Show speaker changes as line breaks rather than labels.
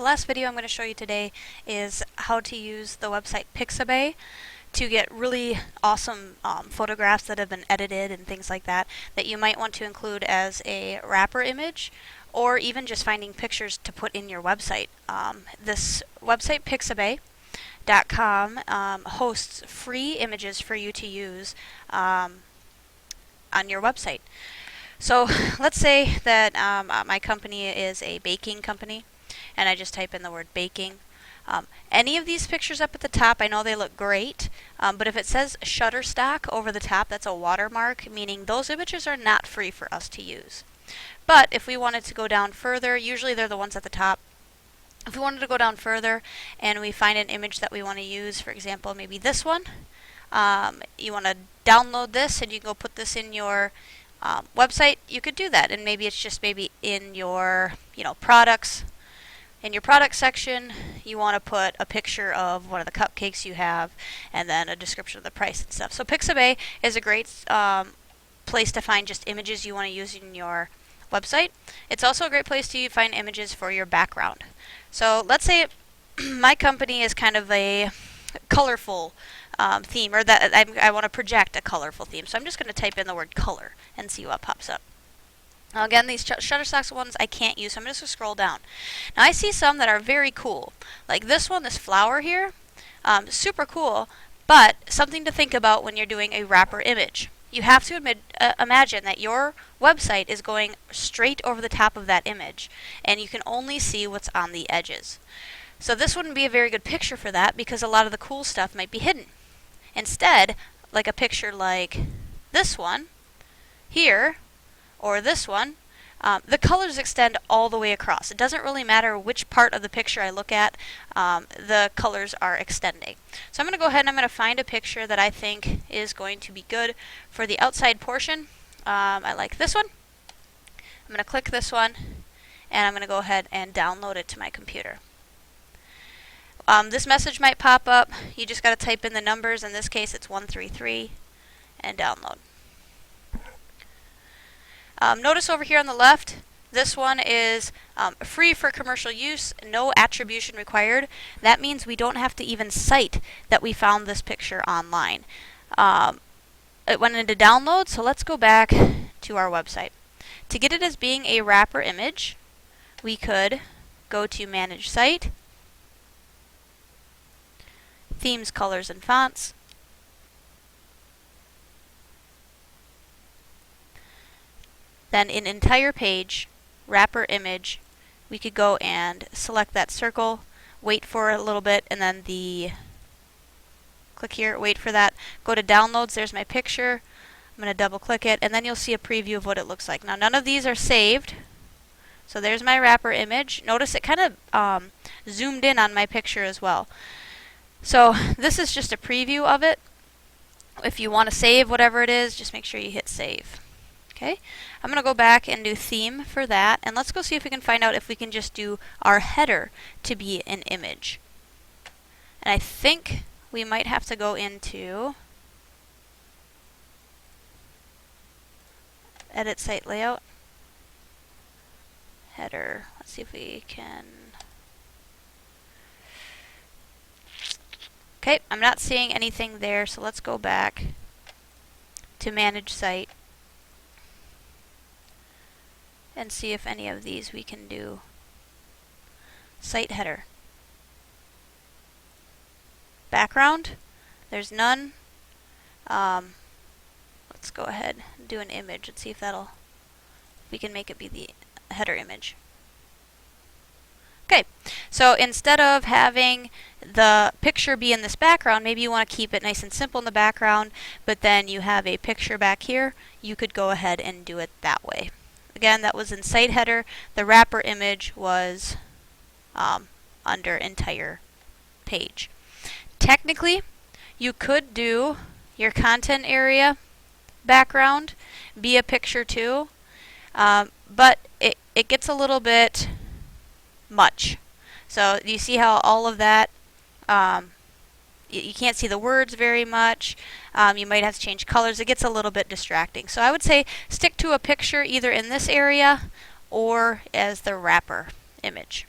The last video I'm going to show you today is how to use the website Pixabay to get really awesome photographs that have been edited and things like that you might want to include as a wrapper image, or even just finding pictures to put in your website. This website Pixabay.com hosts free images for you to use on your website. So let's say that my company is a baking company, and I just type in the word baking. Any of these pictures up at the top, I know they look great, but if it says Shutterstock over the top, that's a watermark, meaning those images are not free for us to use. But if we wanted to go down further, usually they're the ones at the top. If we wanted to go down further and we find an image that we want to use, for example, maybe this one, you want to download this and you can go put this in your website, you could do that. And maybe it's just in your products. In your product section, you want to put a picture of one of the cupcakes you have and then a description of the price and stuff. So Pixabay is a great place to find just images you want to use in your website. It's also a great place to find images for your background. So let's say my company is kind of a colorful theme, or that I want to project a colorful theme. So I'm just going to type in the word color and see what pops up. Now again, these Shutterstock ones I can't use, so I'm just going to scroll down. Now I see some that are very cool. Like this one, this flower here, super cool, but something to think about when you're doing a wrapper image. You have to imagine that your website is going straight over the top of that image, and you can only see what's on the edges. So this wouldn't be a very good picture for that, because a lot of the cool stuff might be hidden. Instead, like a picture like this one here, or this one, the colors extend all the way across. It doesn't really matter which part of the picture I look at, the colors are extending. So I'm going to go ahead and I'm going to find a picture that I think is going to be good for the outside portion. I like this one. I'm going to click this one, and I'm going to go ahead and download it to my computer. This message might pop up. You just got to type in the numbers. In this case, it's 133, and download. Notice over here on the left, this one is free for commercial use, no attribution required. That means we don't have to even cite that we found this picture online. It went into download, so let's go back to our website. To get it as being a wrapper image, we could go to Manage Site, Themes, Colors, and Fonts. Then in entire page, wrapper image, we could go and select that circle, wait for a little bit, and then click here, wait for that, go to downloads, there's my picture. I'm going to double click it, and then you'll see a preview of what it looks like. Now none of these are saved, so there's my wrapper image. Notice it kind of zoomed in on my picture as well. So this is just a preview of it. If you want to save whatever it is, just make sure you hit save. Okay, I'm going to go back and do theme for that, and let's go see if we can find out if we can just do our header to be an image. And I think we might have to go into Edit Site Layout, Header. Let's see if we can. Okay, I'm not seeing anything there, so let's go back to Manage Site and see if any of these we can do. Site header. Background, there's none. Let's go ahead and do an image and see if we can make it be the header image. Okay, so instead of having the picture be in this background, maybe you want to keep it nice and simple in the background, but then you have a picture back here, you could go ahead and do it that way. Again, that was in site header. The wrapper image was under entire page. Technically, you could do your content area background be a picture too, but it gets a little bit much. So you see how all of that, you can't see the words very much. You might have to change colors. It gets a little bit distracting. So I would say stick to a picture either in this area or as the wrapper image.